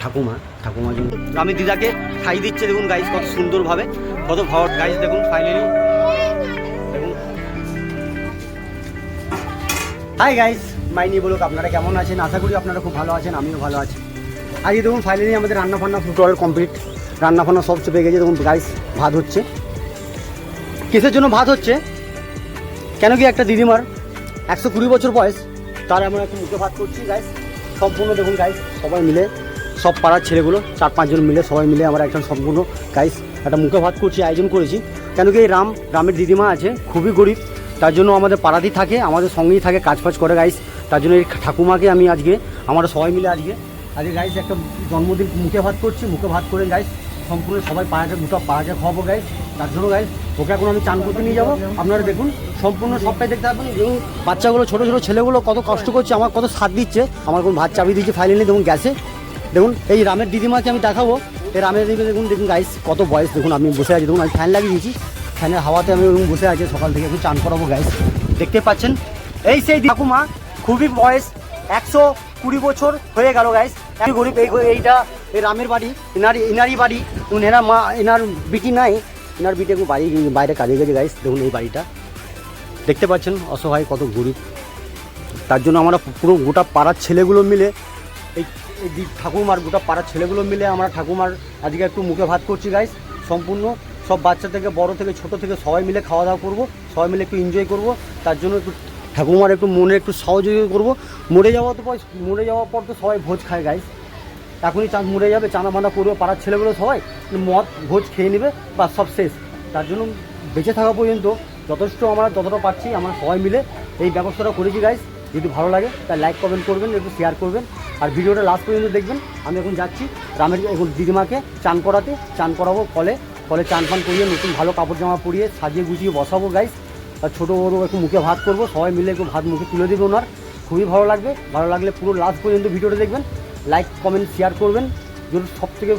ঠাকুমার জন্য আমি দিদাকে খাই দিচ্ছে দেখুন গাইস কত সুন্দরভাবে, কত ভালো গাইস দেখুন ফাইনালি দেখুন। হাই গাইস, মাইনি বলুক, আপনারা কেমন আছেন? আশা করি আপনারা খুব ভালো আছেন, আমিও ভালো আছি। আজকে দেখুন ফাইনালি আমাদের রান্না ফান্না টোটাল কমপ্লিট, রান্না ফান্না সব চেপে গেছে। দেখুন গাইস ভাত হচ্ছে। কিসের জন্য ভাত হচ্ছে? কেন কি একটা দিদিমার 120 বছর বয়স, তার আমরা একটু মুখে ভাত করছি গাইস সম্পূর্ণ। দেখুন গাইস সবাই মিলে, সব পাড়ার ছেলেগুলো 4-5 জন মিলে সবাই মিলে আমরা একটা সম্পূর্ণ গাইস একটা মুখে ভাত করছি, আয়োজন করেছি। কেন কি এই গ্রামের দিদিমা আছে, খুবই গরিব, তার জন্য আমাদের পাড়াতেই থাকে, আমাদের সঙ্গেই থাকে, কাজ ফাজ করে গাইস। তার জন্য এই ঠাকুমাকে আমি আজকে আমরা সবাই মিলে আজকে গাইস একটা জন্মদিন মুখে ভাত করছি। মুখে ভাত করে গাইস সম্পূর্ণ সবাই গোটা পাড়াকে খাওয়াবো গাইস। তার জন্য গাইস ওকে এখন আমি চান করতে নিয়ে যাবো। আপনারা দেখুন সম্পূর্ণ সবটাই দেখতে পাবেন। দেখুন বাচ্চাগুলো, ছোটো ছোটো ছেলেগুলো কত কষ্ট করছে, আমার কত সাথ দিচ্ছে, আমার কোন ভাত চাবি দিচ্ছে ফাইনালি দেখুন গ্যাসে। দেখুন এই রামের দিদিমাকে আমি দেখাবো। এই রামের দিদিমা দেখুন গাইস কত বয়স, দেখুন আমি বসে আছি, দেখুন আমি ফ্যান লাগিয়ে দিয়েছি, ফ্যানের হাওয়াতে আমি বসে আছি সকাল থেকে, এখন চান করাবো গাইস। দেখতে পাচ্ছেন এই সেই ঠাকুমা, খুবই বয়স 120 বছর হয়ে গেল গাইস, একই গরিব। এইটা এই রামের বাড়ি, ইনারই বাড়ি। দেখুন এনার মা, এনার বিটি নাই, এনার বিটি একটু বাইরে কাজে গেছে গাইস। দেখুন এই বাড়িটা দেখতে পাচ্ছেন, অসহায় কত গরিব। তার জন্য আমরা পুরো গোটা পাড়ার ছেলেগুলো মিলে এই ঠাকুমার গোটা পাড়ার ছেলেগুলো মিলে আমরা ঠাকুমার আজকে একটু মুখে ভাত করছি গাইস সম্পূর্ণ। সব বাচ্চা থেকে বড় থেকে ছোট থেকে সবাই মিলে খাওয়া দাওয়া করবো, সবাই মিলে একটু এনজয় করবো। তার জন্য একটু ঠাকুমার একটু মনে একটু সহযোগিতা করবো। মরে যাওয়ার পর তো সবাই ভোজ খায় গাইস, এখনই মরে যাবে, চানা বানা করবে পাড়ার ছেলেগুলো সবাই, মদ ভোজ খেয়ে নেবে বা সব শেষ। তার জন্য বেঁচে থাকা পর্যন্ত যথেষ্ট আমরা যতটা পারছি আমরা সবাই মিলে এই ব্যবস্থাটা করেছি গাইস। যদি ভালো লাগে তাহলে লাইক কমেন্ট করবেন, একটু শেয়ার করবেন, আর ভিডিওটা লাস্ট পর্যন্ত দেখবেন। আমি এখন যাচ্ছি রামের এখন দিদিমাকে চান করাবো, কলে চান ফান করিয়ে নতুন ভালো কাপড় জামা পরিয়ে সাজিয়ে গুছিয়ে বসাবো গাইস। আর ছোটো বড়ো একটু মুখে ভাত করবো, সবাই মিলে একটু ভাত মুখে তুলে দেবে ওনার, খুবই ভালো লাগবে। ভালো লাগলে পুরো লাস্ট পর্যন্ত ভিডিওটা দেখবেন, লাইক কমেন্ট শেয়ার করবেন। যদি সব থেকে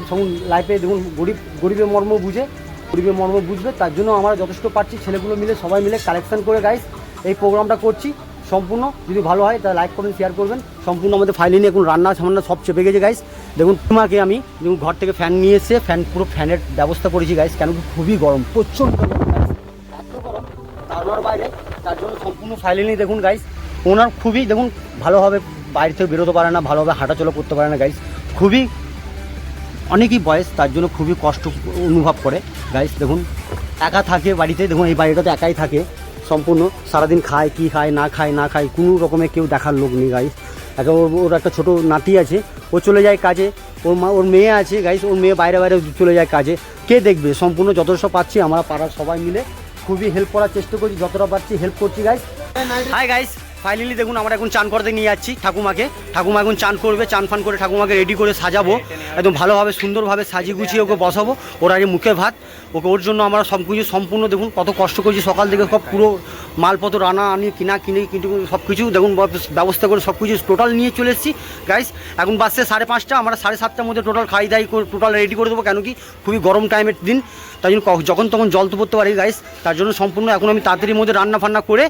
লাইফে দেখুন গরিবের মর্ম বুঝবে। তার জন্য আমরা যথেষ্ট পারছি ছেলেগুলো মিলে সবাই মিলে কালেকশন করে গাইস এই প্রোগ্রামটা করছি সম্পূর্ণ। যদি ভালো হয় তাহলে লাইক করবেন, শেয়ার করবেন। সম্পূর্ণ আমাদের ফাইনালি এখন রান্না সামান্য সব চেপে গেছে গাইস। দেখুন তোমাকে আমি ঘর থেকে ফ্যান নিয়ে এসে পুরো ফ্যানের ব্যবস্থা করেছি গাইস, কেন কি খুবই গরম, প্রচণ্ড গরম গাইস, এত গরম তার বাইরে। তার জন্য সম্পূর্ণ ফাইনালি দেখুন গাইস ওনার খুবই দেখুন ভালোভাবে বাইরে থেকে বেরোতে পারে না, ভালোভাবে হাঁটাচলা করতে পারে না গাইস, খুবই অনেকই বয়স, তার জন্য খুবই কষ্ট অনুভব করে গাইস। দেখুন একা থাকে বাড়িতে, দেখুন এই বাড়িটাতে একাই থাকে সম্পূর্ণ, সারাদিন খায় কি খায় না খায় কোনো রকমের কেউ দেখার লোক নেই গাইস। ওর একটা ছোটো নাতি আছে, ও চলে যায় কাজে, ওর মেয়ে আছে গাইস, ওর মেয়ে বাইরে চলে যায় কাজে, কে দেখবে? সম্পূর্ণ যথেষ্ট পাচ্ছি আমরা পাড়ার সবাই মিলে খুবই হেল্প করার চেষ্টা করছি, যতটা পারছি হেল্প করছি গাইস। হাই গাইস, ফাইনালি দেখুন আমরা এখন চান করতে নিয়ে যাচ্ছি ঠাকুমাকে। ঠাকুমা এখন চান করবে, চান ফান করে ঠাকুমাকে রেডি করে সাজাবো, একদম ভালোভাবে সুন্দরভাবে সাজিয়ে গুছিয়ে ওকে বসাবো। ওর আগে মুখে ভাত, ওর জন্য আমরা সব কিছু সম্পূর্ণ দেখুন কত কষ্ট করছি সকাল থেকে, সব পুরো মালপত্র রান্না কিনে সব কিছু দেখুন ব্যবস্থা করে সব কিছু টোটাল নিয়ে চলে এসেছি গাইস। এখন বাজছে 5:30, আমরা 7:30টার মধ্যে টোটাল খাই দাই টোটাল রেডি করে দেবো, কেন কি খুবই গরম টাইমের দিন, তাই জন্য যখন তখন জল তো পড়তে পারি গাইস। তার জন্য সম্পূর্ণ এখন আমি তাড়াতাড়ির মধ্যে রান্না ফান্না করে,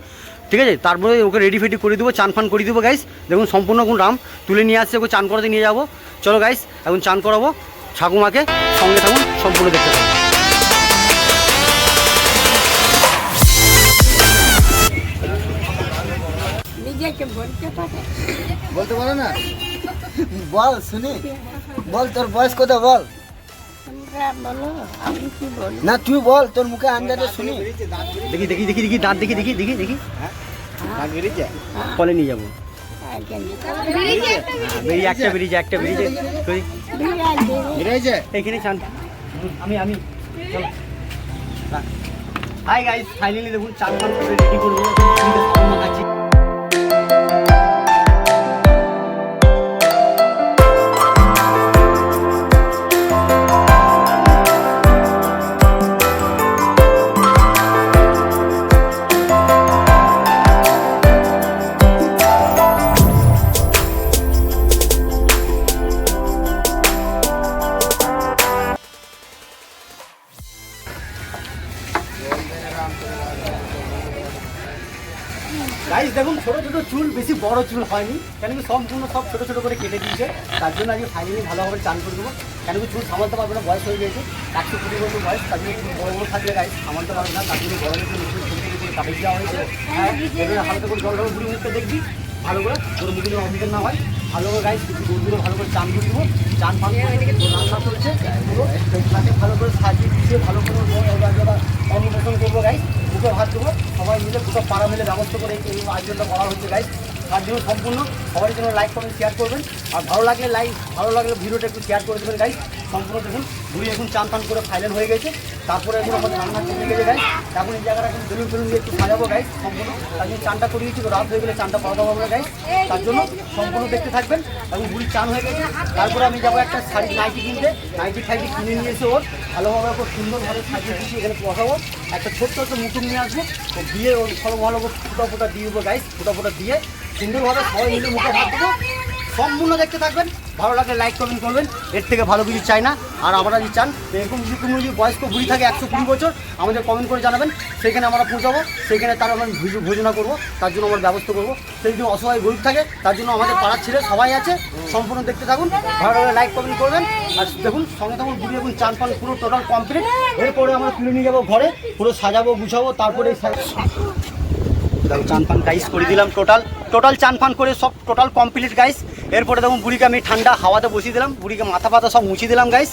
ঠিক আছে, তারপরে ওকে রেডি ফেডি করে দেবো, চান ফান করে দেবো গাইস। দেখুন সম্পূর্ণ এখন রাম তুলে নিয়ে আসছে, ওকে চান করাতে নিয়ে যাবো। চলো গাইস এখন চান করাবো ঠাকুমাকে, সঙ্গে থাকুন, সম্পূর্ণ দেখতে থাকুন। বলতে পারো না? বল শুনি, বল তোর বয়স কত বল না, তুই বল তোর মুখে আন্দাজে শুনি। দেখি দাঁত দেখি কলে নিয়ে যাবো। বেরিয়েছে এখানে চান আমি হাই গাইস, ফাইনালি দেখুন চান ফান করে রেডি করবো। গাইস দেখুন ছোটো ছোটো চুল, বেশি বড় চুল হয়নি, কেন কি সম্পূর্ণ সব ছোটো ছোটো করে কেটে দিয়েছে। তার জন্য আজকে ফাইনালি ভালোভাবে চান করে দেবো, কেন কি চুল সামালতে পারবে না, বয়স হয়ে গেছে 120 বছর বয়স। তার জন্য চুল বড় বড় থাকলে গাইস সামালতে পারবে না, তার জন্য গরমের জন্য কাপড় দেওয়া হয়েছে। হ্যাঁ, এবারে হালকা করে জল ঢালবো, বুড়ি মুখটা দেখবি ভালো করে, তোর মুখে যেন অভিযোগ না হয়। ভালো করে গাইস কিছু গরুগুলো ভালো করে চান করে দেবো, চান পান করে রান্না চলছে পুরো, তাকে ভালো করে সাজিয়ে গুছিয়ে ভালো করে অন্নপ্রাশন করবো গাইস, দুটো ভাত দেবো, সবাই মিলে দুটো পাড়া মিলে ব্যবস্থা করে এই আয়োজনটা করা হচ্ছে গাইস। তার জন্য সম্পূর্ণ সবাই জন্য লাইক করবেন, শেয়ার করবেন, আর ভালো লাগলে ভিডিওটা একটু শেয়ার করে দেবেন গাইস। সম্পূর্ণ দেখুন বুড়ি এখন চান পান করে ফাইনাল হয়ে গেছে, তারপরে এখন আমাদের রান্না চলে গেছে গাইস। এখন এই জায়গাটা এখন বেলুন ফেলুন দিয়ে একটু সাজাবো গাইস সম্পূর্ণ। তার জন্য চানটা করিয়েছি, তো রাত হয়ে গেলে চানটা পাওয়া যাবে না গাইস, তার জন্য সম্পূর্ণ দেখতে থাকবেন। এবং বুড়ির চান হয়ে গেছে, তারপরে আমি যাবো একটা শাড়ি নাইটি কিনতে, নাইটি ফাইটি কিনে নিয়ে এসে ওর ভালোভাবে খুব সুন্দরভাবে সাজিয়ে গুছিয়ে এখানে বসাবো, একটা ছোট্ট একটা মুকুট নিয়ে আসবো, তো দিয়ে ওর ভালো ফোটা দিয়ে দেবো গাইস, ফোটা দিয়ে সুন্দরভাবে সবাই মিলে মুখে ভাত দেবো। সম্পূর্ণ দেখতে থাকবেন, ভালো লাগলে লাইক কমেন্ট করবেন, এর থেকে ভালো কিছু চাই না। আর আমরা যদি চান এরকম যদি কোনো যদি বয়স্ক বুড়ি থাকে 120 বছর, আমাদের কমেন্ট করে জানাবেন, সেখানে আমরা পৌঁছাবো, সেখানে তার আমরা ভোজনা করবো, তার জন্য আমরা ব্যবস্থা করবো। সেই যদি অসহায় গরিব থাকে তার জন্য আমাদের পাড়ার ছেলে সবাই আছে, সম্পূর্ণ দেখতে থাকুন, ভালো লাগলে লাইক কমেন্ট করবেন। আর দেখুন সঙ্গে তখন বুড়ি এখন চান পান পুরো টোটাল কমপ্লিট, এরপরে আমরা তুলে নিয়ে যাবো ঘরে, পুরো সাজাবো গুছাবো, তারপরে চান পান গাইস করে দিলাম, টোটাল চান পান করে সব টোটাল কমপ্লিট গাইস। এরপরে দেখুন বুড়িকে আমি ঠান্ডা হাওয়াতে বসিয়ে দিলাম, বুড়িকে মাথা পাতা সব মুছিয়ে দিলাম গাইস।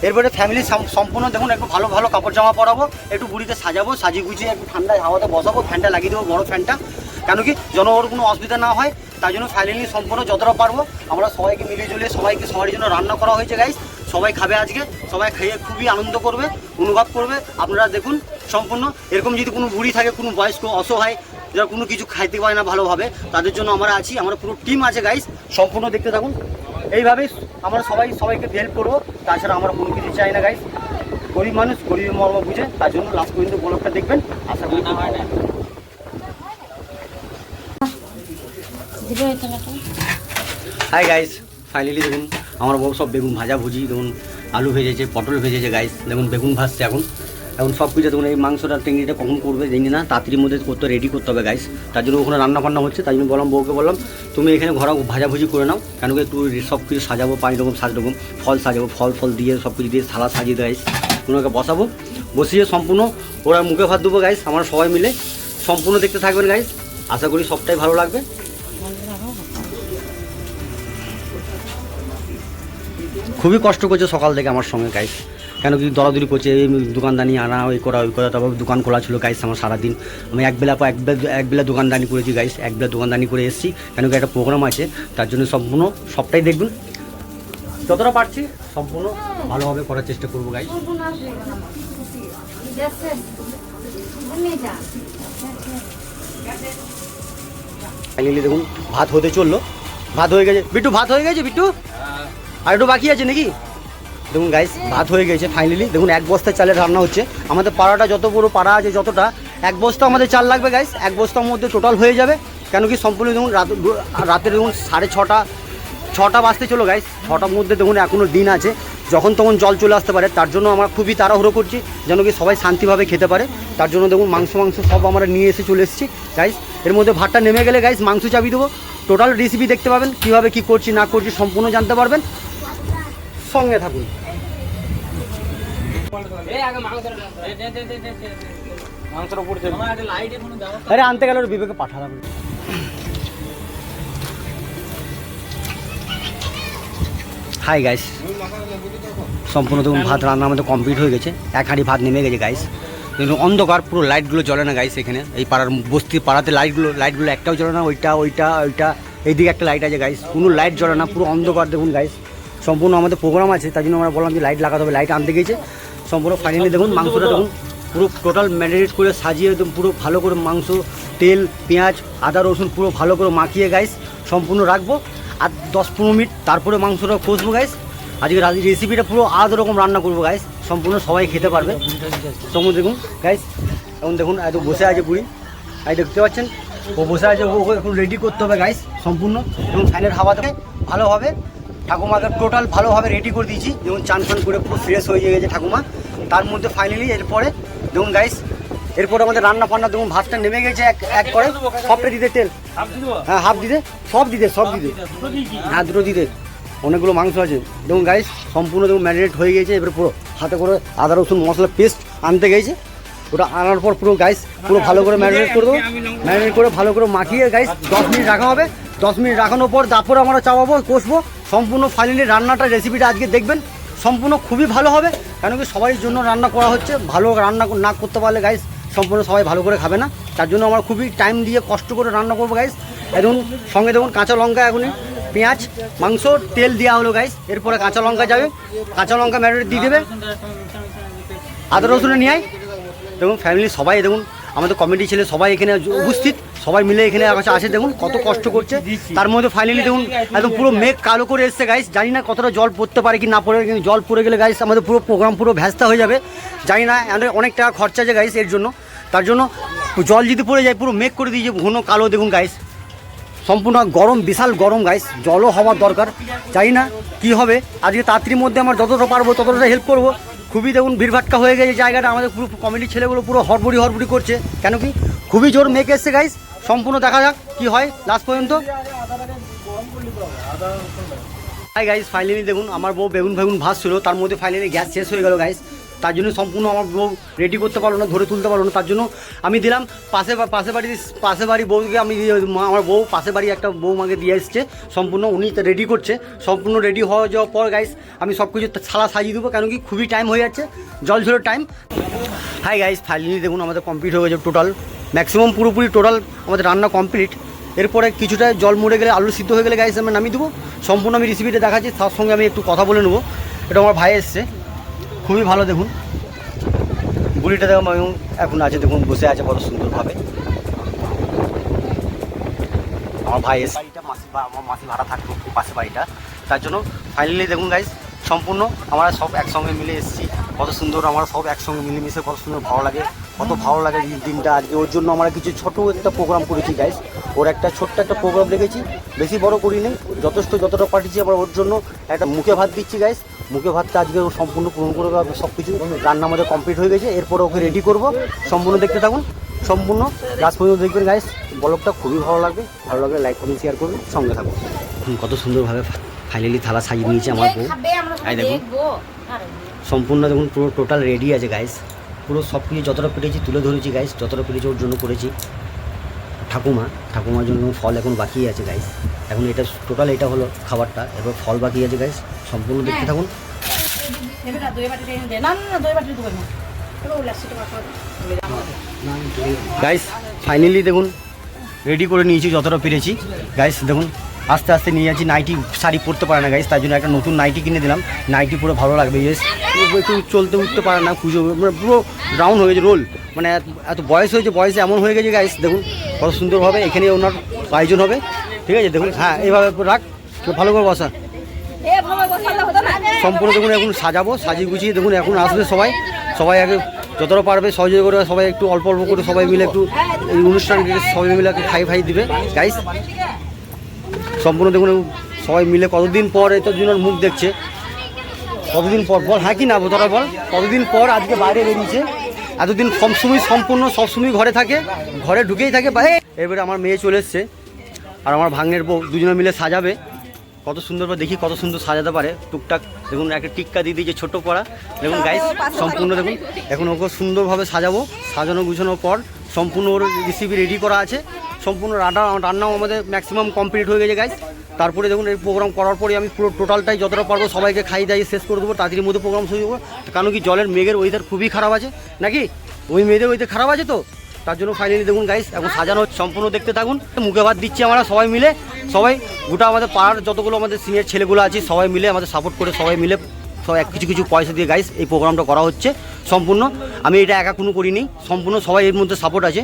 এরপরে ফ্যামিলি সম্পূর্ণ দেখুন একটু ভালো কাপড় জামা পরাবো, একটু বুড়িকে সাজাবো, সাজিয়ে গুছিয়ে একটু ঠান্ডা হাওয়াতে বসাবো, ফ্যানটা লাগিয়ে দেবো বড় ফ্যানটা, কেন কি যেন ওর কোনো অসুবিধা না হয়। তার জন্য ফাইনালি সম্পূর্ণ যতটা পারবো আমরা সবাইকে মিলে জুলিয়ে সবার জন্য রান্না করা হয়েছে গাইস। সবাই খাবে আজকে, সবাই খেয়ে খুবই আনন্দ করবে, অনুভব করবে। আপনারা দেখুন সম্পূর্ণ এরকম যদি কোনো বুড়ি থাকে, কোনো বয়স্ক অসহায় যারা কোনো কিছু খাইতে পারে না ভালোভাবে, তাদের জন্য আমরা আছি, আমরা পুরো টিম আছে গাইস, সম্পূর্ণ দেখতে থাকুন। এইভাবেই আমরা সবাইকে হেল্প করবো, তাছাড়া আমরা কোনো কিছু চাই না গাইস। গরিব মানুষ গরিবের মর্ম বুঝে, তার জন্য লাস্ট পর্যন্ত ব্লগটা দেখবেন, আশা করি। হাই গাইস, ফাইনালি দেখুন আমার বউ সব বেগুন ভাজা ভুজি, দেখুন আলু ভেজেছে, পটল ভেজেছে গাইস, দেখুন বেগুন ভাজছে এখন সব কিছু দেখুন। এই মাংসটা টেঙ্গিটা কখন করবে জানি না, তাড়াতাড়ির মধ্যে রেডি করতে হবে গাইস, তার জন্য ওখানে রান্না বান্না হচ্ছে। তাই জন্য বউকে বললাম তুমি এখানে ঘরে ভাজাভুজি করে নাও, কেন কি একটু সব কিছু সাজাবো, 5 রকম 7 রকম ফল সাজাবো, ফল দিয়ে সব কিছু দিয়ে থালা সাজিয়ে গাইস, ওনাকে বসাবো, বসিয়ে সম্পূর্ণ ওরা মুখে ভাত দেবো গাইস, আমরা সবাই মিলে। সম্পূর্ণ দেখতে থাকবেন গাইস, আশা করি সবটাই ভালো লাগবে। খুবই কষ্ট করছে সকাল থেকে আমার সঙ্গে গাইস, কেন কি দরাদরি করছে, এই দোকানদানি আনা ওই করা, তারপর দোকান খোলা ছিল গাইস আমার সারাদিন। আমি একবেলা দোকানদানি করেছি গাইস, একবেলা দোকানদানি করে এসেছি, কেন কি একটা প্রোগ্রাম আছে, তার জন্য সম্পূর্ণ সবটাই দেখবেন, যতটা পারছি সম্পূর্ণ ভালোভাবে করার চেষ্টা করবো গাইস। ফাইনালি দেখুন ভাত হতে চললো, ভাত হয়ে গেছে বিট্টু, ভাত হয়ে গেছে বিট্টু, আর একটু বাকি আছে নাকি? দেখুন গাইস ভাত হয়ে গেছে ফাইনালি, দেখুন 1 বস্তা চালের রান্না হচ্ছে। আমাদের পাড়াটা যত বড় পাড়া আছে, যতটা 1 বস্তা আমাদের চাল লাগবে গাইস, 1 বস্তার মধ্যে টোটাল হয়ে যাবে। কেন কি সম্পূর্ণ দেখুন রাতে দেখুন 6:30 বাজতে চলো গাইস, 6টার মধ্যে দেখুন এখনও দিন আছে, যখন তখন জল চলে আসতে পারে, তার জন্য আমরা খুবই তাড়াহুড়ো করছি যেন কি সবাই শান্তিভাবে খেতে পারে। তার জন্য দেখুন মাংস সব আমরা নিয়ে চলে এসেছি গাইস। এর মধ্যে ভাতটা নেমে গেলে গাইস মাংস চাবি দেবো, টোটাল রেসিপি দেখতে পাবেন, কীভাবে কী করছি না করছি সম্পূর্ণ জানতে পারবেন, সঙ্গে থাকুন। আরে আনতে গেল বিবেকে পাঠালাম। হাই গাইস, সম্পূর্ণ দেখুন ভাত রান্না আমাদের কমপ্লিট হয়ে গেছে, 1 হাঁড়ি ভাত নেমে গেছে গাইস। দেখুন অন্ধকার, পুরো লাইটগুলো জ্বলে না গাইস, এখানে এই পাড়াতে লাইটগুলো একটাও জ্বলে না, ওইটা এইদিকে একটা লাইট আছে গাইস, কোনো লাইট জ্বলে না, পুরো অন্ধকার দেখুন গাইস। সম্পূর্ণ আমাদের প্রোগ্রাম আছে, তাই জন্য আমরা বললাম যে লাইট লাগাতে হবে, লাইট আনতে গেছে সম্পূর্ণ। ফাইনালি দেখুন মাংসটা দেখুন পুরো টোটাল ম্যারিনেট করে সাজিয়ে একদম পুরো ভালো করে মাংস, তেল, পেঁয়াজ, আদা রসুন পুরো ভালো করে মাখিয়ে গাইস সম্পূর্ণ রাখবো, আর 10-15 মিনিট তারপরে মাংসটা কষবো গাইস। আজকে রেসিপিটা পুরো আলাদা রকম রান্না করবো গাইস, সম্পূর্ণ সবাই খেতে পারবে। সম্পূর্ণ দেখুন গাইস, এখন দেখুন এত বসে আছে বুড়ি, এই দেখতে পাচ্ছেন ও বসে আছে, ওকে এখন রেডি করতে হবে গাইস সম্পূর্ণ। এবং ফ্যানের হাওয়াতে ভালোভাবে ঠাকুমাকে টোটাল ভালোভাবে রেডি করে দিয়েছি, যেমন চান ফান করে পুরো ফ্রেশ হয়ে গেছে ঠাকুমা। তার মধ্যে ফাইনালি এরপরে দেখুন গাইস এরপরে আমাদের রান্না ফান্না দেখুন ভাতটা নেমে গেছে এক এক করে সবটা দিতে তেল, হ্যাঁ হাফ দিতে, সব দিতে হ্যাঁ দুটো দিতে, অনেকগুলো মাংস আছে দেখুন গাইস, সম্পূর্ণ দেখুন ম্যারিনেট হয়ে গেছে। এবার পুরো হাতে করে আদা রসুন মশলা পেস্ট আনতে গেছে, ওটা আনার পর পুরো গাইস পুরো ভালো করে ম্যারিনেট করে দেবো, ম্যারিনেট করে ভালো করে মাখিয়ে গাইস 10 মিনিট রাখা হবে। 10 মিনিট রাখানোর পর তারপর আমরা চাপাবো, কষবো। সম্পূর্ণ ফাইনালি রান্নাটা রেসিপিটা আজকে দেখবেন, সম্পূর্ণ খুবই ভালো হবে, কেন কি সবাই জন্য রান্না করা হচ্ছে। ভালো রান্না না করতে পারলে গাইস সম্পূর্ণ সবাই ভালো করে খাবে না, তার জন্য আমরা খুবই টাইম দিয়ে কষ্ট করে রান্না করবো গাইস। এখন সঙ্গে দেখুন কাঁচা লঙ্কা, এখনই পেঁয়াজ, মাংস, তেল দেওয়া হলো গাইস। এরপরে কাঁচা লঙ্কা যাবে, কাঁচা লঙ্কা ম্যারিনেট দিয়ে দেবে, আদা রসুনে নিয়ে আয়। দেখুন ফ্যামিলি সবাই দেখুন, আমাদের কমিটি ছেলে সবাই এখানে উপস্থিত, সবাই মিলে এখানে আসে, দেখুন কত কষ্ট করছে। তার মধ্যে ফাইনালি দেখুন একদম পুরো মেঘ কালো করে এসছে গাইস, জানি না কতটা জল পড়তে পারে কি না পড়ে, কিন্তু জল পড়ে গেলে গাইস আমাদের পুরো প্রোগ্রাম পুরো ভ্যাস্তা হয়ে যাবে, জানি না অনেক টাকা খরচা আছে গাইস এর জন্য। তার জন্য জল যদি পড়ে যায় পুরো মেঘ করে দিয়েছে ঘন কালো, দেখুন গাইস সম্পূর্ণ গরম, বিশাল গরম গাইস, জলও হওয়ার দরকার, জানি না কী হবে। আজকে তাড়াতাড়ির মধ্যে আমরা যতটা পারবো ততটা হেল্প করবো। খুবই দেখুন ভিড়ভাট্টা হয়ে গেছে জায়গাটা, আমাদের পুরো কমিটির ছেলেগুলো পুরো হড়বড়ি করছে, কেন কি খুবই জোর মেঘ এসছে গাইস। সম্পূর্ণ দেখা যাক কি হয় লাস্ট পর্যন্ত। হাই গাইস, ফাইনালি দেখুন আমার বউ বেগুন ভাজছিল, তার মধ্যে ফাইনালি গ্যাস শেষ হয়ে গেল গাইস, তার জন্য সম্পূর্ণ আমার বউ রেডি করতে পারলো না, ধরে তুলতে পারলো না, তার জন্য আমি দিলাম পাশে বাড়ি বউকে আমি, আমার বউ পাশে বাড়ি একটা বউ আমাকে দিয়ে এসছে, সম্পূর্ণ উনি রেডি করছে। সম্পূর্ণ রেডি হয়ে যাওয়ার পর গাইস আমি সব কিছু ছালা সাজিয়ে দেবো, কেন কি খুবই টাইম হয়ে যাচ্ছে, জল ঝোলের টাইম। হাই গাইস, ফাইনালি দেখুন আমাদের কমপ্লিট হয়ে গেছে টোটাল, ম্যাক্সিমাম পুরোপুরি টোটাল আমাদের রান্না কমপ্লিট। এরপরে কিছুটা জল মরে গেলে, আলু সিদ্ধ হয়ে গেলে গাইস আমি নামিয়ে দেবো। সম্পূর্ণ আমি রেসিপিটা দেখাচ্ছি, তার সঙ্গে আমি একটু কথা বলে নেবো। এটা আমার ভাই এসছে, খুবই ভালো দেখুন, বুড়িটা দেখুন এখন আছে, দেখুন বসে আছে কত সুন্দরভাবে। আমার ভাই এসে বাড়িটা আমার মাসি ভাড়া থাকতো পাশে বাড়িটা, তার জন্য ফাইনালি দেখুন গাইস সম্পূর্ণ আমরা সব একসঙ্গে মিলে এসেছি, কত সুন্দর আমরা সব একসঙ্গে মিলেমিশে কত সুন্দর ভালো লাগে, কত ভালো লাগে এই দিনটা আজকে। ওর জন্য আমরা কিছু ছোটো একটা প্রোগ্রাম করেছি গাইস, ওর একটা ছোট্ট একটা প্রোগ্রাম রেখেছি, বেশি বড় করিনি, যতটা পাঠিয়েছি আমরা ওর জন্য একটা মুখে ভাত দিচ্ছি গাইস। মুখে ভাতটা আজকে সম্পূর্ণ পূরণ করে সব কিছু রান্না আমাদের কমপ্লিট হয়ে গেছে, এরপরে ওকে রেডি করবো। সম্পূর্ণ দেখতে থাকুন, সম্পূর্ণ লাস্ট পর্যন্ত দেখবেন গাইস, ব্লগটা খুবই ভালো লাগবে, ভালো লাগলে লাইক করুন, শেয়ার করুন, সঙ্গে থাকুন। কত সুন্দরভাবে ফাইনালি থালা সাজিয়ে নিয়েছে আমার বউ, এই দেখুন সম্পূর্ণ দেখুন পুরো টোটাল রেডি আছে গাইস, পুরো সব কিছু যতটা পেরেছি তুলে ধরেছি গাইস, যতটা পেরেছি ওর জন্য করেছি। ঠাকুমার জন্য ফল এখন বাকি আছে গাইস, এখন এটা টোটাল এটা হলো খাবারটা, এবার ফল বাকি আছে গাইস, সম্পূর্ণ দেখতে থাকুন। গাইস ফাইনালি দেখুন রেডি করে নিয়েছি যতটা পেরেছি গাইস, দেখুন আস্তে আস্তে নিয়ে যাচ্ছি। নাইটি শাড়ি পরতে পারে না গাইস, তার জন্য একটা নতুন নাইটি কিনে দিলাম, নাইটি পুরো ভালো লাগবে গাইস। একটু চলতে উঠতে পারে না, পুজো মানে পুরো রাউন্ড হয়ে গেছে রোল, মানে এত বয়স হয়েছে, বয়সে এমন হয়ে গেছে গাইস, দেখুন কত সুন্দরভাবে এখানে ওনার আয়োজন হবে, ঠিক আছে দেখুন। হ্যাঁ এইভাবে রাখ, ভালো করে বসা, সম্পূর্ণ দেখুন এখন সাজাবো, সাজিয়ে গুছিয়ে দেখুন এখন আসবে সবাই আগে যতটা পারবে সহযোগী করে, সবাই একটু অল্প অল্প করে সবাই মিলে একটু এই অনুষ্ঠানকে সবাই মিলে খাই দিবে গাইস। সম্পূর্ণ দেখুন সবাই মিলে কতদিন পর এটার জন্য মুখ দেখছে, কতদিন পর বল, হ্যাঁ কি না তোরা বল, কতদিন পর আজকে বাইরে বেরিয়েছে, এতদিন সবসময় ঘরে থাকে, ঘরে ঢুকেই থাকে। এবারে আমার মেয়ে চলে এসছে আর আমার ভাগ্নের বউ, দুজনে মিলে সাজাবে, কত সুন্দর দেখি কত সুন্দর সাজাতে পারে। টুকটাক দেখুন একটা টিক্কা দিয়ে দিয়েছে ছোটো পড়া, দেখুন গাইস সম্পূর্ণ দেখুন এখন ওকে সুন্দরভাবে সাজাবো। সাজানো গুছানোর পর সম্পূর্ণ ওর রেসিপি রেডি করা আছে, সম্পূর্ণ রান্নাও আমাদের ম্যাক্সিমাম কমপ্লিট হয়ে গেছে গাইস। তারপরে দেখুন এই প্রোগ্রাম করার পরে আমি পুরো টোটালটাই যতটা পারবো সবাইকে খাইয়ে দাইয়ে শেষ করে দেবো, তাড়াতাড়ির মধ্যে প্রোগ্রাম শুরু করবো, কারণ কি জলের মেঘের ওয়েদার খুবই খারাপ আছে নাকি, ওই মেয়েদের ওয়েদার খারাপ আছে, তো তার জন্য ফাইনালি দেখুন গাইস এখন সাজানো সম্পূর্ণ দেখতে থাকুন। মুখে ভাত দিচ্ছি আমরা সবাই মিলে, সবাই গোটা আমাদের পাড়ার যতগুলো আমাদের সিনিয়র ছেলেগুলো আছে সবাই মিলে আমাদের সাপোর্ট করে সবাই মিলে সবাই কিছু পয়সা দিয়ে গাইস এই প্রোগ্রামটা করা হচ্ছে সম্পূর্ণ। আমি এটা একা কোনো করিনি, সম্পূর্ণ সবাই এর মধ্যে সাপোর্ট আছে,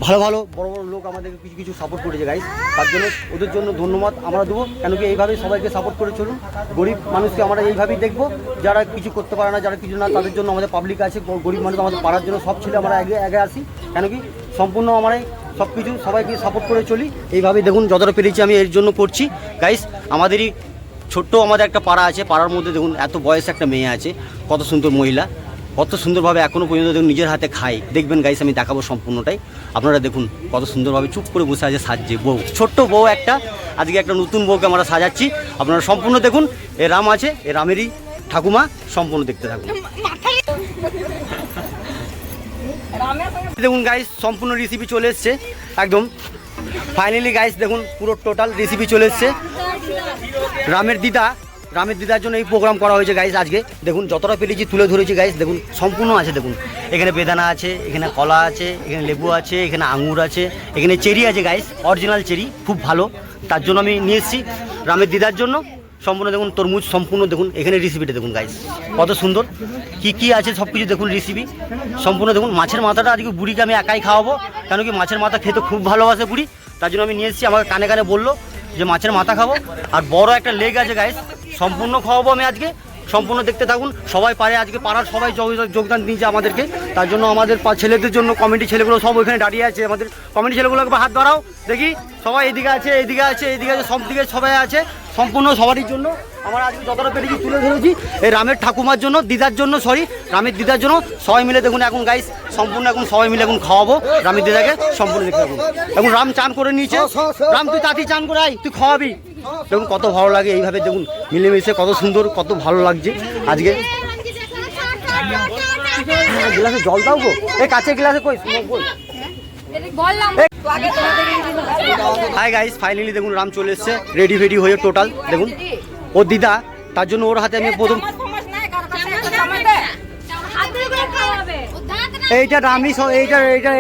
ভালো বড় লোক আমাদেরকে কিছু সাপোর্ট করেছে গাইস, তার জন্য ওদের জন্য ধন্যবাদ আমরা দেবো, কেন কি এইভাবেই সবাইকে সাপোর্ট করে চলুন। গরিব মানুষকে আমরা এইভাবেই দেখবো, যারা কিছু করতে পারে না, যারা কিছু না, তাদের জন্য আমাদের পাবলিক আছে, গরিব মানুষ আমাদের পাড়ার জন্য সব ছেলে আমরা আগে আসি, কেন কি সম্পূর্ণ আমরাই সব কিছু সবাইকে সাপোর্ট করে চলি, এইভাবেই দেখুন যতটা পেরেছি আমি এর জন্য করছি গাইস। আমাদেরই ছোট্ট আমাদের একটা পাড়া আছে, পাড়ার মধ্যে দেখুন এত বয়স একটা মেয়ে আছে, কত সুন্দর মহিলা, কত সুন্দরভাবে এখনও পর্যন্ত দেখুন নিজের হাতে খাই। দেখবেন গাইস, আমি দেখাবো সম্পূর্ণটাই। আপনারা দেখুন কত সুন্দরভাবে চুপ করে বসে আছে সাজছে বউ, ছোট্ট বউ একটা। আজকে একটা নতুন বউকে আমরা সাজাচ্ছি, আপনারা সম্পূর্ণ দেখুন। এ রাম আছে, এ রামেরই ঠাকুমা, সম্পূর্ণ দেখতে থাকুন। দেখুন গাইস, সম্পূর্ণ রেসিপি চলে এসছে একদম ফাইনালি গাইস। দেখুন পুরো টোটাল রেসিপি চলে এসছে। রামের দিদার জন্য এই প্রোগ্রাম করা হয়েছে গাইস। আজকে দেখুন যতটা পেরেছি তুলে ধরেছি গাইস। দেখুন সম্পূর্ণ আছে, দেখুন এখানে বেদানা আছে, এখানে কলা আছে, এখানে লেবু আছে, এখানে আঙুর আছে, এখানে চেরি আছে গাইস, অরিজিনাল চেরি, খুব ভালো। তার জন্য আমি নিয়ে এসেছি রামের দিদার জন্য। সম্পূর্ণ দেখুন তরমুজ, সম্পূর্ণ দেখুন এখানে রেসিপিটা দেখুন গাইস, কত সুন্দর কি আছে সব কিছু দেখুন রেসিপি সম্পূর্ণ দেখুন। মাছের মাথাটা আজকে বুড়িকে আমি একাই খাওয়াবো, কেন কি মাছের মাথা খেতে খুব ভালোবাসে বুড়ি, তার জন্য আমি নিয়ে এসেছি। আমাকে কানে কানে বললো যে মাছের মাথা খাবো, আর বড় একটা লেগ আছে গাইস, সম্পূর্ণ খাওয়াবো আমি আজকে। সম্পূর্ণ দেখতে থাকুন। সবাই পারে, আজকে পাড়ার সবাই যোগদান দিয়েছে আমাদেরকে, তার জন্য আমাদের ছেলেদের জন্য কমিটি ছেলেগুলো সব ওইখানে দাঁড়িয়ে আছে। আমাদের কমিটি ছেলেগুলোকে হাত ধরাও দেখি, সবাই এদিকে আছে, এদিকে আছে, এদিকে আছে, সব দিকে সবাই আছে। সম্পূর্ণ সবারই জন্য আমরা আজকে যতটা পেরেছি তুলে ধরেছি। এই রামের ঠাকুমার জন্য, দিদার জন্য, রামের দিদার জন্য সবাই মিলে দেখুন এখন গাইস, সম্পূর্ণ এখন সবাই মিলে এখন খাওয়াবো রামের দিদাকে। সম্পূর্ণ দেখতে থাকুন। এখন রাম চান করে নিয়েছে। রাম তুই তাড়াতাড়ি চান করে আয়, তুই খাওয়াবি। দেখুন কত ভালো লাগে এইভাবে, দেখুন মিলেমিশে কত সুন্দর, কত ভালো লাগছে আজকে। গ্লাসে জল দাও গো, এই কাছে গ্লাসে কই কই। হাই গাইস, ফাইনালি দেখুন রাম চলে এসছে রেডি হয়ে টোটাল। দেখুন ওর দিদা, তার জন্য ওর হাতে আমি প্রথম এইটা রামি,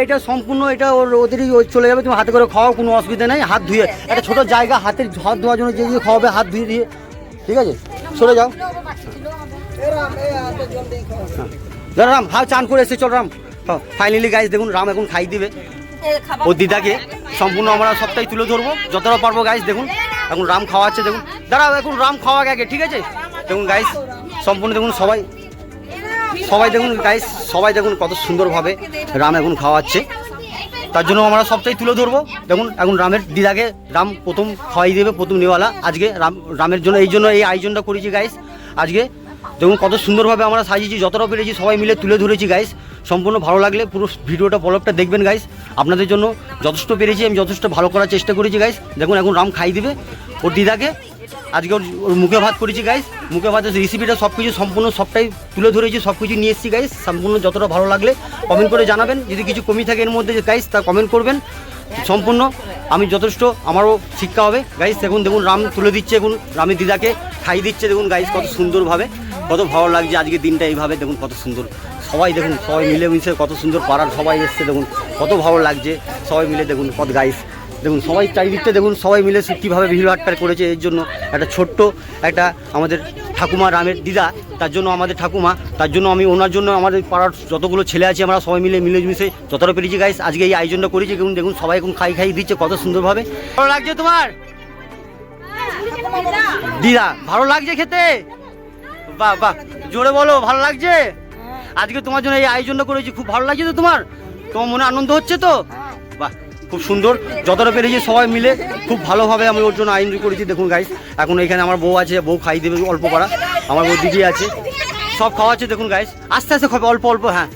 এইটা সম্পূর্ণ এটা ওদেরই চলে যাবে। তুমি হাতে করে খাওয়াও, কোনো অসুবিধা নেই। হাত ধুয়ে একটা ছোট জায়গা, হাত ধোয়ার জন্য যে খাওয়াবে হাত ধুয়ে দিয়ে, ঠিক আছে? চলে যাও। রাম হাও চান করে এসছে, চল রাম। ফাইনালি গাইস দেখুন রাম এখন খাই দিবে ওর দিদাকে। সম্পূর্ণ আমরা সবটাই তুলে ধরবো যতটা পারবো গাইস। দেখুন এখন রাম খাওয়াচ্ছে, দেখুন দাঁড়াও, এখন রাম খাওয়া আগে, ঠিক আছে? দেখুন গাইস সম্পূর্ণ দেখুন সবাই দেখুন গাইস, সবাই দেখুন কত সুন্দরভাবে রাম এখন খাওয়াচ্ছে, তার জন্য আমরা সবটাই তুলে ধরবো। দেখুন এখন রামের দিদাকে রাম প্রথম খাওয়াই দেবে, প্রথম নেওয়ালা আজকে রামের জন্য। এই জন্য এই আয়োজনটা করেছি গাইস আজকে। দেখুন কত সুন্দরভাবে আমরা সাজিয়েছি, যতটা পেরেছি সবাই মিলে তুলে ধরেছি গাইস। সম্পূর্ণ ভালো লাগলে পুরো ভিডিওটা পলপটা দেখবেন গাইস। আপনাদের জন্য যথেষ্ট পেরেছি, আমি যথেষ্ট ভালো করার চেষ্টা করেছি গাইস। দেখুন এখন রাম খাই দিবে ওর দিদাকে। আজকে ওর মুখে ভাত করেছি গাইস, মুখে ভাতের রেসিপিটা সব কিছু সম্পূর্ণ সবটাই তুলে ধরেছি, সব কিছু নিয়ে এসেছি গাইস। সম্পূর্ণ যতটা ভালো লাগলে কমেন্ট করে জানাবেন, যদি কিছু কমি থাকে এর মধ্যে গাইস তা কমেন্ট করবেন। সম্পূর্ণ আমি যথেষ্ট, আমারও শিক্ষা হবে গাইস। দেখুন রাম তুলে দিচ্ছে, এখন রামের দিদাকে খাই দিচ্ছে। দেখুন গাইস কত সুন্দরভাবে, কত ভালো লাগছে আজকে দিনটা এইভাবে। দেখুন কত সুন্দর সবাই, দেখুন সবাই মিলেমিশে কত সুন্দর পাড়ার সবাই এসছে। দেখুন কত ভালো লাগছে সবাই মিলে। দেখুন কত গাইস, দেখুন সবাই চারিদিকটা দেখুন সবাই মিলে কীভাবে ভিড়ভাট্টা করেছে। এর জন্য একটা ছোট্ট একটা আমাদের ঠাকুমা রামের দিদা, তার জন্য আমাদের ঠাকুমা, তার জন্য আমি ওনার জন্য আমাদের পাড়ার যতগুলো ছেলে আছে আমরা সবাই মিলেমিশে যতটা পেরেছি গাইস আজকে এই আয়োজনটা করেছি। দেখুন সবাই এখন খাই দিচ্ছে কত সুন্দরভাবে। ভালো লাগছে তোমার দিদা? ভালো লাগছে খেতে? বাহ বাহ, জোরে বলো ভালো লাগছে। আজকে তোমার জন্য এই আয়োজনটা করেছি, খুব ভালো লাগছে তো তোমার মনে আনন্দ হচ্ছে তো? বাহ খুব সুন্দর, যতটা পেরেছি সবাই মিলে খুব ভালোভাবে আমি ওর জন্য আয়োজন করেছি। দেখুন গাইস এখন এখানে আমার বউ আছে, বউ খাই দেবে অল্প পাড়া, আমার বউ দিদি আছে, সব খাওয়াচ্ছে। দেখুন গাইস আস্তে আস্তে খাবে, অল্প অল্প, হ্যাঁ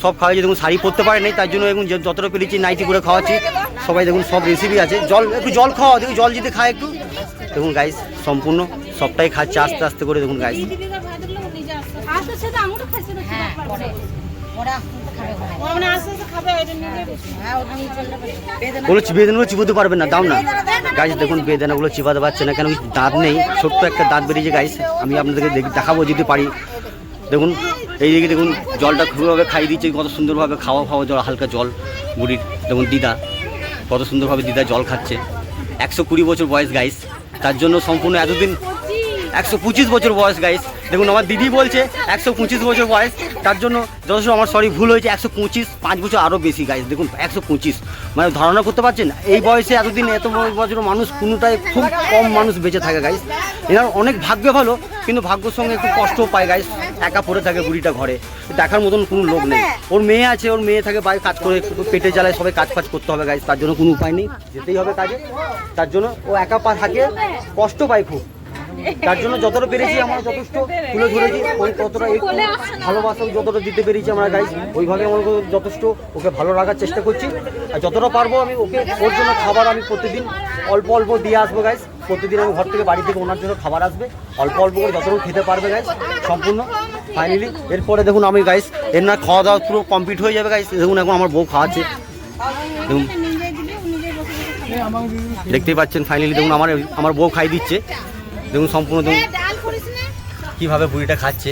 সব খাওয়াচ্ছে। দেখুন শাড়ি পরতে পারে নাই, তার জন্য এখন যতটা পেরেছি নাইটি করে খাওয়াচ্ছি সবাই। দেখুন সব রেসিপি আছে, একটু জল খাওয়া, দেখুন জল যদি খায় একটু। দেখুন গাইস সম্পূর্ণ সবটাই খাচ্ছে আস্তে আস্তে করে। দেখুন গাইস বেদানাগুলো চিবোতে পারবেন না, দাও না গাইস। দেখুন বেদানাগুলো চিবাতে পারছে না, কেন দাঁত নেই, ছোট্ট একটা দাঁত বেরিয়েছে গাইস। আমি আপনাদেরকে দেখাবো যদি পারি। দেখুন এইদিকে দেখুন জলটা খুবভাবে খাই দিচ্ছে, কত সুন্দরভাবে খাওয়া জল, হালকা জল বুড়ির। দেখুন দিদা কত সুন্দরভাবে দিদা জল খাচ্ছে। 120 বছর বয়স গাইস, তার জন্য সম্পূর্ণ এতদিন 125 বছর বয়স গাইস। দেখুন আমার দিদি বলছে 125 বছর বয়স, তার জন্য যথেষ্ট আমার ভুল হয়েছে। 125, 5 বছর আরও বেশি গাইস। দেখুন 125, মানে ধারণা করতে পারছেন এই বয়সে এতদিন এত বছর মানুষ কোনোটাই খুব কম মানুষ বেঁচে থাকে গাইস। এনার অনেক ভাগ্য ভালো, কিন্তু ভাগ্যের সঙ্গে একটু কষ্টও পায় গাইস। একা পড়ে থাকে বুড়িটা ঘরে, দেখার মতন কোনো লোক নেই। ওর মেয়ে আছে, ওর মেয়ে থাকে বাইরে কাজ করে, পেটে জ্বালায়, সবাই কাজ করতে হবে গাইস। তার জন্য কোনো উপায় নেই, যেতেই হবে কাজে। তার জন্য ও একা থাকে, কষ্ট পায় খুব। তার জন্য যতটা পেরেছি আমরা যথেষ্ট তুলে ধরেছি, ওই ততটা একটু ভালোবাসা যতটা দিতে পেরেছি আমরা গাইস, ওইভাবে আমরা যথেষ্ট ওকে ভালো রাখার চেষ্টা করছি। আর যতটা পারবো আমি ওকে, ওর জন্য খাবার আমি প্রতিদিন অল্প অল্প দিয়ে আসবো গাইস। প্রতিদিন আমি ঘর থেকে বাড়ি থেকে ওনার জন্য খাবার আসবে, অল্প অল্প করে যতটুকু খেতে পারবে গাইস সম্পূর্ণ। ফাইনালি এরপরে দেখুন আমি গাইস, এর না খাওয়া দাওয়া পুরো কমপ্লিট হয়ে যাবে গাইস। দেখুন এখন আমার বউ খাওয়াচ্ছে, দেখুন দেখতেই পাচ্ছেন। ফাইনালি দেখুন আমার বউ খাই দিচ্ছে, দেখুন সম্পূর্ণ দেখুন কীভাবে বুড়িটা খাচ্ছে।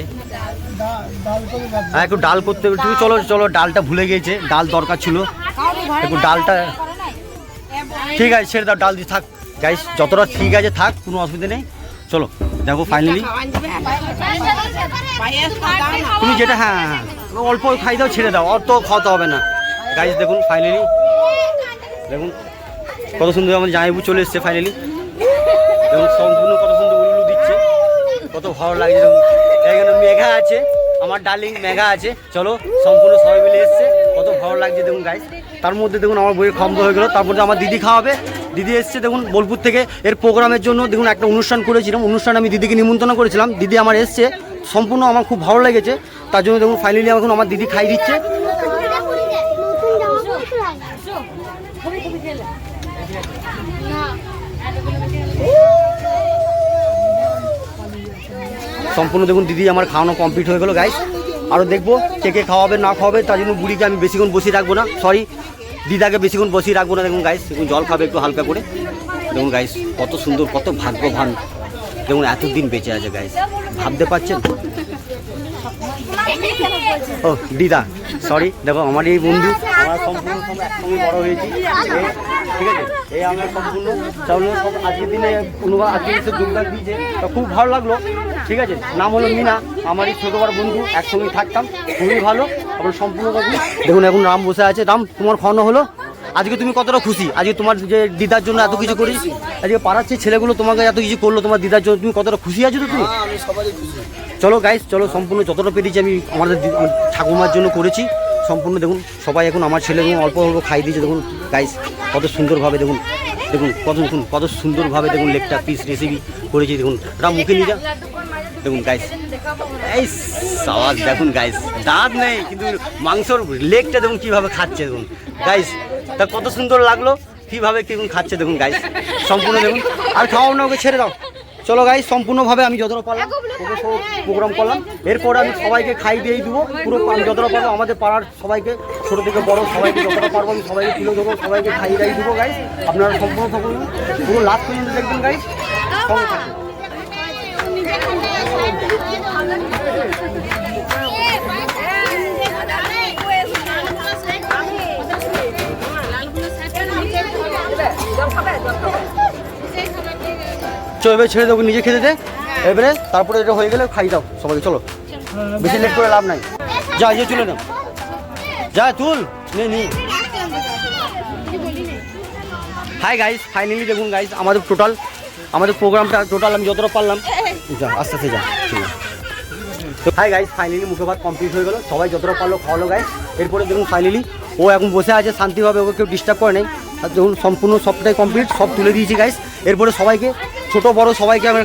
হ্যাঁ একটু ডাল করতে, একটু চলো চলো, ডালটা ভুলে গিয়েছে, ডাল দরকার ছিল একটু ডালটা। ঠিক আছে ছেড়ে দাও, ডাল দিয়ে থাক গাইস, যতটা ঠিক আছে থাক, কোনো অসুবিধা নেই। চলো দেখো ফাইনালি তুমি যেটা, হ্যাঁ হ্যাঁ অল্প খাই দাও, ছেড়ে দাও, অত খাওয়াতে হবে না গাইস। দেখুন ফাইনালি দেখুন কত সুন্দর আমাদের জামাইবু চলে এসছে ফাইনালি। দেখুন সম্পূর্ণ কত সুন্দর উলু দিচ্ছে, কত ভালো লাগছে। দেখুন এখানে মেঘা আছে, আমার ডার্লিং মেঘা আছে, চলো সম্পূর্ণ সবাই মিলে এসছে, কত ভালো লাগছে দেখুন গাইস। তার মধ্যে দেখুন আমার বইয়ের খম্ব হয়ে গেলো, তারপরে আমার দিদি খাওয়াবে, দিদি এসছে দেখুন বোলপুর থেকে। এর প্রোগ্রামের জন্য দেখুন একটা অনুষ্ঠান করেছিলাম, অনুষ্ঠানে আমি দিদিকে নিমন্ত্রণ করেছিলাম, দিদি আমার এসছে, সম্পূর্ণ আমার খুব ভালো লেগেছে। তার জন্য দেখুন ফাইনালি এখন আমার দিদি খাই দিচ্ছে। সম্পূর্ণ দেখুন দিদি আমার খাওয়ানো কমপ্লিট হয়ে গেলো গাইস। আরও দেখবো কে কে খাওয়াবে না খাওয়াবে, তার জন্য বুড়িকে আমি বেশিক্ষণ বসিয়ে রাখবো না, সরি দিদাকে বেশিক্ষণ বসিয়ে রাখবো না। দেখুন গাইস দেখুন জল খাবে একটু হালকা করে। দেখুন গাইস কত সুন্দর, কত ভাগ্যবান, দেখুন এতদিন বেঁচে আছে গাইস, ভাবতে পারছেন। ও দিদা সরি, দেখো আমার এই বন্ধু, আমরা সম্পূর্ণ সব একসঙ্গে বড় হয়েছি, ঠিক আছে। এই আমরা সম্পূর্ণ তাহলে সব আজকের দিনে আজকে এসে যোগদান দিয়েছে, তো খুব ভালো লাগলো, ঠিক আছে। নাম হলো মিনা, আমার এই ছোটো বড় বন্ধু, একসঙ্গে থাকতাম, খুবই ভালো। আমরা সম্পূর্ণ দেখুন এখন রাম বসে আছে। রাম তোমার খাওয়ানো হলো, আজকে তুমি কতটা খুশি? আজকে তোমার যে দিদার জন্য এত কিছু করিস, আজকে পাড়ার ছেলেগুলো তোমাকে এত কিছু করলো তোমার দিদার জন্য, তুমি কতটা খুশি আছো? তো তুমি চলো গাইস, চলো সম্পূর্ণ যতটা পেরেছি আমি আমাদের ঠাকুমার জন্য করেছি সম্পূর্ণ। দেখুন সবাই এখন আমার ছেলে দেখুন অল্প অল্প খাই দিয়েছে। দেখুন গাইস কত সুন্দরভাবে দেখুন, দেখুন কত সুন্দরভাবে দেখুন লেগটা পিস রেসিপি করেছি। দেখুন রাম মুখে নিয়ে যা, দেখুন গাইস এই সাওয়াজ দেখুন গাইস, দাঁত নেই কিন্তু মাংসর লেগটা দেখুন কীভাবে খাচ্ছে। দেখুন গাইস তা কত সুন্দর লাগলো কীভাবে কেমন খাচ্ছে দেখুন গাইস সম্পূর্ণ। দেখুন আর খাওয়াও না, ওকে ছেড়ে দাও। চলো গাইস সম্পূর্ণভাবে আমি যতটা পারলাম ওকে প্রোগ্রাম করলাম, এরপরে আমি সবাইকে খাই দিয়েই দেবো পুরো। আমি যতটা পারবো আমাদের পাড়ার সবাইকে, ছোটো থেকে বড়ো সবাইকে যতটা পারবো আমি সবাইকে তুলে দেবো, সবাইকে খাই দাই দেবো গাইস। আপনারা সম্পূর্ণ থাকুন, পুরো লাস্ট পর্যন্ত দেখবেন গাইস, সঙ্গে থাকুন। চলো এবার ছেড়ে দেবো, নিজে খেতে দে এবারে, তারপরে এটা হয়ে গেলে খাই দাও সবাইকে। চলো বেশি লেট করে লাভ নাই, যা ইয়ে চলে না, যা তুল নে। হাই গাইস ফাইনালি দেখুন গাইস আমাদের প্রোগ্রামটা টোটাল আমি যতটা পারলাম, যা আস্তে আস্তে যা, ঠিক আছে। তো হাই গাইস ফাইনালি মুখে ভাত কমপ্লিট হয়ে গেলো, সবাই যতটা পারলো খাওয়ালো গাইস। এরপরে দেখুন ফাইনালি ও এখন বসে আছে শান্তিভাবে, ওকে কেউ ডিস্টার্ব করে নেই। আর দেখুন সম্পূর্ণ সবটাই কমপ্লিট, সব তুলে দিয়েছি গাইস। এরপরে সবাইকে ছোটো বড়ো সবাইকে আমি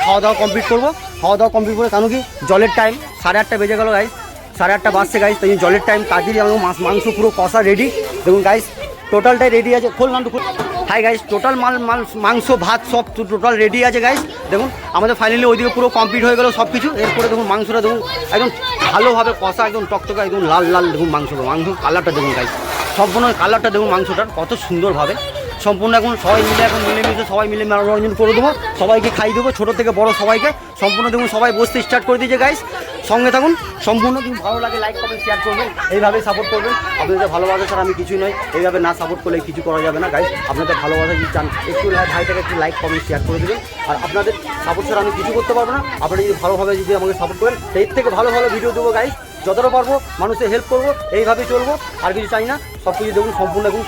খাওয়া দাওয়া কমপ্লিট করবো। খাওয়া দাওয়া কমপ্লিট করে কেন কি জলের টাইম 8:30 বেজে গেলো গাইস, 8:30 বাজছে গাইস, তাই জলের টাইম। তাড়াতাড়ি আমার মাংস পুরো কষা রেডি। দেখুন গাইস টোটালটাই রেডি আছে, খোল নাম খোল। হাই গাইস টোটাল মাংস ভাত সব টোটাল রেডি আছে গাইস। দেখুন আমাদের ফাইনালি ওইদিকে পুরো কমপ্লিট হয়ে গেলো সব কিছু। এরপরে দেখুন মাংসটা দেখুন একদম ভালোভাবে কষা, একদম টকটকা, একদম লাল লাল। দেখুন মাংস কালারটা দেখুন গাইস, সম্পূর্ণ কালারটা দেখুন মাংসটার কত সুন্দরভাবে সম্পূর্ণ। এখন সবাই মিলে এখন মিলেমিশে সবাই মিলে মনোরঞ্জন করে দেবো, সবাইকে খাই দেবো, ছোটো থেকে বড় সবাইকে সম্পূর্ণ। দেখুন সবাই বসতে স্টার্ট করে দিয়েছে গাইস, সঙ্গে থাকুন সম্পূর্ণ। কিন্তু ভালো লাগে লাইক কমেন্ট শেয়ার করবেন, এইভাবেই সাপোর্ট করবেন। আপনাদের ভালোবাসা ছাড়া আমি কিছুই নয়, এইভাবে না সাপোর্ট করলে কিছু করা যাবে না গাইস। আপনাদের ভালোবাসা যদি চান একটু ভাইটাকে একটু লাইক কমেন্ট শেয়ার করে দেবেন। আর আপনাদের সাপোর্ট ছাড়া আমি কিছু করতে পারবো না, আপনারা যদি ভালোভাবে যদি আমাকে সাপোর্ট করেন, এর থেকে ভালো ভিডিও দেবো গাইস। যতটা পারবো মানুষের হেল্প করবো, এইভাবেই চলবো, আর কিছু চাই না। সব কিছু দেখুন সম্পূর্ণ এখন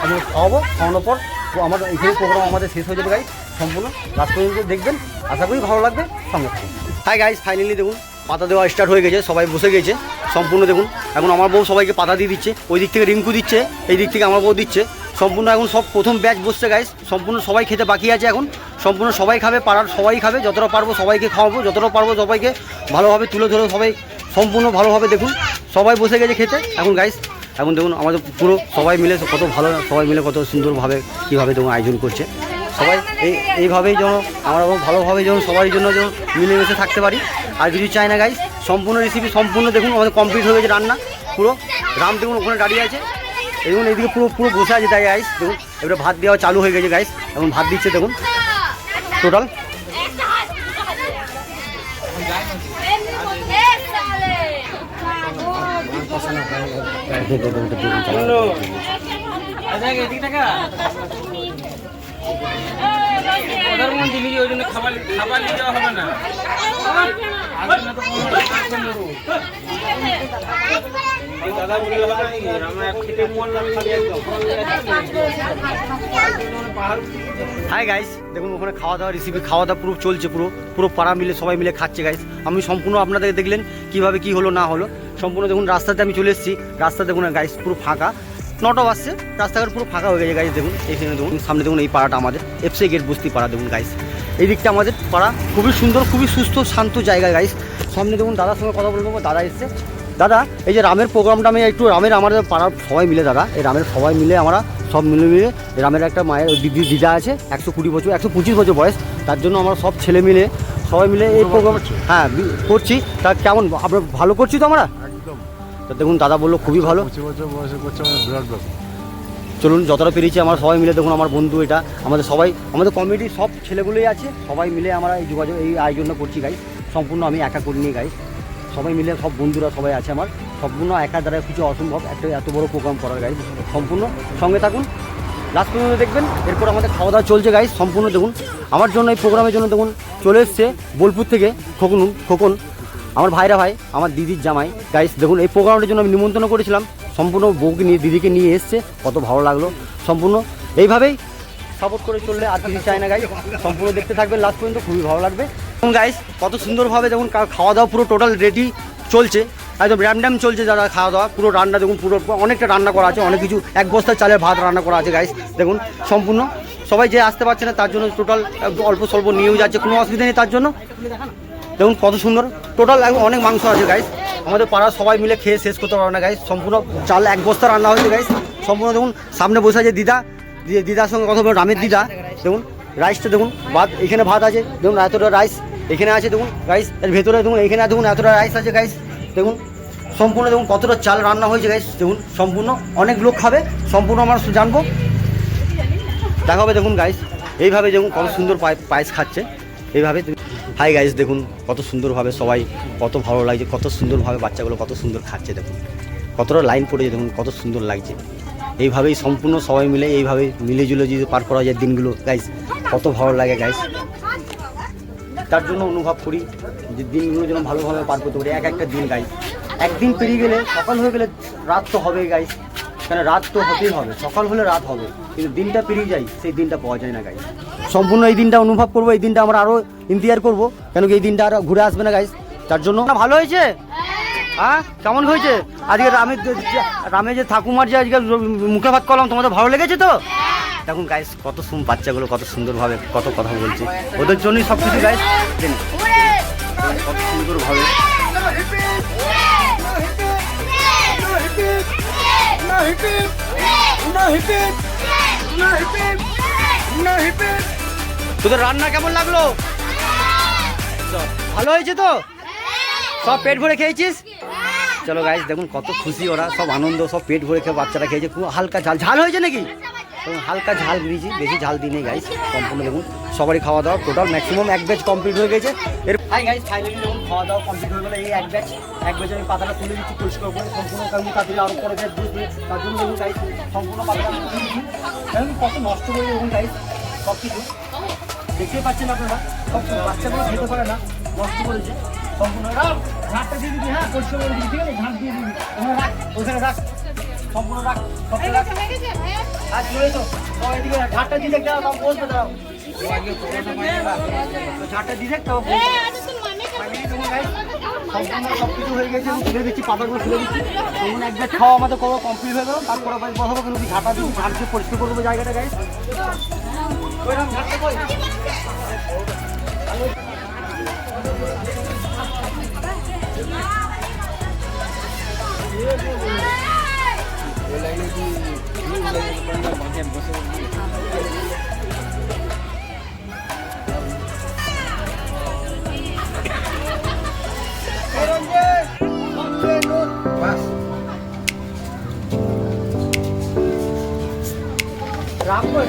আমি খাওয়ানোর পর তো আমার এইখানে প্রোগ্রাম আমাদের শেষ হয়ে যাবে গাইস সম্পূর্ণ। লাস্ট পর্যন্ত দেখবেন, আশা করি ভালো লাগবে, সঙ্গে থাকুন। হাই গাইস ফাইনালি দেখুন পাতা দেওয়া স্টার্ট হয়ে গেছে, সবাই বসে গেছে সম্পূর্ণ। দেখুন এখন আমার বউ সবাইকে পাতা দিয়ে দিচ্ছে, ওই দিক থেকে রিঙ্কু দিচ্ছে, এই দিক থেকে আমার বউ দিচ্ছে সম্পূর্ণ। এখন সব প্রথম ব্যাচ বসছে গাইস সম্পূর্ণ, সবাই খেতে বাকি আছে এখন সম্পূর্ণ সবাই খাবে, পাড়ার সবাই খাবে, যতটা পারবো সবাইকে খাওয়াবো, যতটা পারবো সবাইকে ভালোভাবে তুলে ধরে সবাই সম্পূর্ণ ভালোভাবে দেখুন সবাই বসে গেছে খেতে। এখন গাইস এখন দেখুন আমাদের পুরো সবাই মিলে কত ভালো, সবাই মিলে কত সুন্দরভাবে কীভাবে দেখুন আয়োজন করছে সবাই। এইভাবেই যেন আমরা ভালোভাবে যেন সবাই জন্য যেন মিলেমিশে থাকতে পারি, আর কিছু চাই না গাইস। সম্পূর্ণ রেসিপি সম্পূর্ণ দেখুন আমাদের কমপ্লিট হয়ে গেছে রান্না পুরো। রাম দেখুন ওখানে দাঁড়িয়ে আছে, দেখুন এইদিকে পুরো পুরো বসে আছে তাই গাইস। দেখুন এবারে ভাত দেওয়া চালু হয়ে গেছে গাইস, এখন ভাত দিচ্ছে দেখুন টোটাল। প্রধানমন্ত্রী নিজে ওই জন্য খাবার নিয়ে যাওয়া হবে না। দাদা বলে হবে নাকি আমরা খেতে মন না খালি একদম। হাই গাইস, দেখুন ওখানে খাওয়া দাওয়া রেসিপি খাওয়া দাওয়া পুরো চলছে, পুরো পুরো পাড়া মিলে সবাই মিলে খাচ্ছে গাইস। আমি সম্পূর্ণ আপনাদের দেখলেন কিভাবে কি হলো না হলো সম্পূর্ণ। দেখুন রাস্তাতে আমি চলে এসেছি, রাস্তা দেখুন গাইস পুরো ফাঁকা, 9টা বাজছে, রাস্তাঘাট পুরো ফাঁকা হয়ে গেছে গাইস। দেখুন এইখানে দেখুন সামনে দেখুন এই পাড়াটা আমাদের এফসি গেট বস্তি পাড়া দেখুন গাইস। এই দিকটা আমাদের পাড়া খুবই সুন্দর, খুবই সুস্থ শান্ত জায়গা গাইস। সামনে দেখুন দাদার সঙ্গে কথা বলবো, দাদা এসছে। দাদা এই যে রামের প্রোগ্রামটা আমি একটু রামের আমাদের পাড়ার সবাই মিলে দাদা এই রামের সবাই মিলে আমরা সব মিলে রামের একটা মায়ের দিদা আছে 120 বছর 125 বছর বয়স, তার জন্য আমরা সব ছেলে মিলে সবাই মিলে এই প্রোগ্রাম হ্যাঁ করছি। তা কেমন আমরা ভালো করছি তো আমরা একদম। তা দেখুন দাদা বললো খুবই ভালো। 25 বছর বয়সে করছে আমাদের বিরাট ব্যাপার। চলুন যতটা পেরেছি আমরা সবাই মিলে দেখুন আমার বন্ধু এটা আমাদের সবাই আমাদের কমিটির সব ছেলেগুলোই আছে, সবাই মিলে আমরা এই যোগাযোগ এই আয়োজনটা করছি গাইস। সম্পূর্ণ আমি একা করিনি গাইস, সবাই মিলে সব বন্ধুরা সবাই আছে আমার, সম্পূর্ণ একা দ্বারা কিছু অসম্ভব একটা এত বড় প্রোগ্রাম করার গাইস। সম্পূর্ণ সঙ্গে থাকুন লাস্ট পর্যন্ত দেখবেন। এরপর আমাদের খাওয়া দাওয়া চলছে গাইস সম্পূর্ণ দেখুন। আমার জন্য এই প্রোগ্রামের জন্য দেখুন চলে এসছে বোলপুর থেকে খোকন আমার ভাইরা ভাই আমার দিদির জামাই গাইস। দেখুন এই প্রোগ্রামটার জন্য আমি নিমন্ত্রণ করেছিলাম, সম্পূর্ণ বউকে নিয়ে দিদিকে নিয়ে এসছে, কত ভালো লাগলো। সম্পূর্ণ এইভাবেই সাপোর্ট করে চললে আর কিছু চাই না গাইস, সম্পূর্ণ দেখতে থাকবেন লাস্ট পর্যন্ত, খুবই ভালো লাগবে। এবং গাইস কত সুন্দরভাবে দেখুন খাওয়া দাওয়া পুরো টোটাল রেডি চলছে, একদম র্যামড্যাম চলছে যারা খাওয়া দাওয়া পুরো রান্না দেখুন পুরো অনেকটা রান্না করা আছে, অনেক কিছু 1 বস্তা চালের ভাত রান্না করা আছে গাইস। দেখুন সম্পূর্ণ সবাই যে আসতে পারছে না তার জন্য টোটাল অল্প স্বল্প নিয়েও যাচ্ছে, কোনো অসুবিধা নেই তার জন্য। দেখুন কত সুন্দর টোটাল অনেক মাংস আছে গাইস, আমাদের পাড়ার সবাই মিলে খেয়ে শেষ করতে পারবে না গাইস। সম্পূর্ণ চাল 1 বস্তা রান্না হয়েছে গাইস সম্পূর্ণ। দেখুন সামনে বসে আছে দিদার সঙ্গে কথা বলুন, রামের দিদা। দেখুন রাইসটা দেখুন ভাত, এখানে ভাত আছে দেখুন এতটা রাইস এখানে আছে দেখুন গাইস, এর ভেতরে দেখুন এখানে দেখুন এতটা রাইস আছে গাইস। দেখুন সম্পূর্ণ দেখুন কতটা চাল রান্না হয়েছে গাইস। দেখুন সম্পূর্ণ অনেক লোক খাবে, সম্পূর্ণ আমরা জানবো দেখা হবে। দেখুন গাইস এইভাবে দেখুন কত সুন্দর পায়েস খাচ্ছে এইভাবে। হাই গাইস দেখুন কত সুন্দরভাবে সবাই, কত ভালো লাগছে, কত সুন্দরভাবে বাচ্চাগুলো কত সুন্দর খাচ্ছে। দেখুন কতটা লাইন পড়েছে, দেখুন কত সুন্দর লাগছে। এইভাবেই সম্পূর্ণ সবাই মিলে এইভাবে মিলেজুলে যদি পার করা যায় দিনগুলো গাইস, কত ভালো লাগে গাইস। তার জন্য অনুভব করি যে দিনগুলো যেন ভালোভাবে পার করতে পারি। একটা দিন গাইস, একদিন পেরিয়ে গেলে সকাল হয়ে গেলে রাত তো হবেই গাইস, কেন রাত তো হতেই হবে, সকাল হলে রাত হবে, কিন্তু দিনটা পেরিয়ে যায় সেই দিনটা পাওয়া যায় না গাইস। সম্পূর্ণ এই দিনটা অনুভব করবো, এই দিনটা আমরা আরও ইন্তেজার করবো, কেন কি এই দিনটা আর ঘুরে আসবে না গাইস। তার জন্য ভালো হয়েছে। হ্যাঁ কেমন হয়েছে আজকে রামের যে ঠাকুমার যে আজকে মুখে ভাত করলাম, তোমাদের ভালো লেগেছে তো? দেখুন গাইস কত বাচ্চাগুলো কত সুন্দরভাবে কত কথা বলছে, ওদের জন্যই সব কিছু গাইস কত সুন্দরভাবে। তোদের রান্না কেমন লাগলো? ভালো হয়েছে তো? সব পেট ভরে খেয়েছিস? চলো গাইস দেখুন কত খুশি ওরা, সব আনন্দ, সব পেট ভরে খেয়ে বাচ্চারা খেয়েছে। খুব হালকা ঝাল হয়েছে নাকি? হালকা ঝাল দিয়েছি, বেশি ঝাল দিই নেই গাইস। সম্পূর্ণ দেখুন সবারই খাওয়া দাওয়া টোটাল ম্যাক্সিমাম 1 ব্যাচ কমপ্লিট হয়ে গেছে। এর হাই গাইস ফাইনালি দেখুন খাওয়া দাওয়া কমপ্লিট হয়ে গেলে এই 1 ব্যাচ আমি পাতাটা তুলে দিচ্ছি পরিষ্কার করে সম্পূর্ণ, কারণ তাদের আরও পরে ব্যাচ বুঝবে তার জন্য দেখুন গাইস সম্পূর্ণ পাতাটা কত নষ্ট করে দেখুন গাইস সব কিছু দেখতেই পাচ্ছেন আপনারা, সব বাচ্চাগুলো খেতে পারে না, নষ্ট করেছে সম্পূর্ণ। ঘাটটা দিয়ে দিবি, হ্যাঁ পরিষ্কার করে দিবি, ঠিক আছে? ঘাট দিয়ে দিবি, ওখানে রাখ, ওখানে রাখ, সম্পূর্ণ রাখ, সবটা রাখ। আর চলে এসো সবাই এদিকে, ঘাটটা দিয়ে দেখতে হবে, বসবে দাঁড়াও, ঘাটটা দিয়ে দেখতে হবে। সম্পূর্ণ সব কিছু হয়ে গেছে, তুলে দিচ্ছি পাতাগুলো তুলে দিচ্ছি। তখন 1 ব্যাচ খাওয়া আমাদের করবো কমপ্লিট হয়ে গেল, তারপরে বসাবো, কিন্তু ঘাটা দিয়ে ঘাট দিয়ে পরিষ্কার করবো জায়গাটা গাইস। রাখবো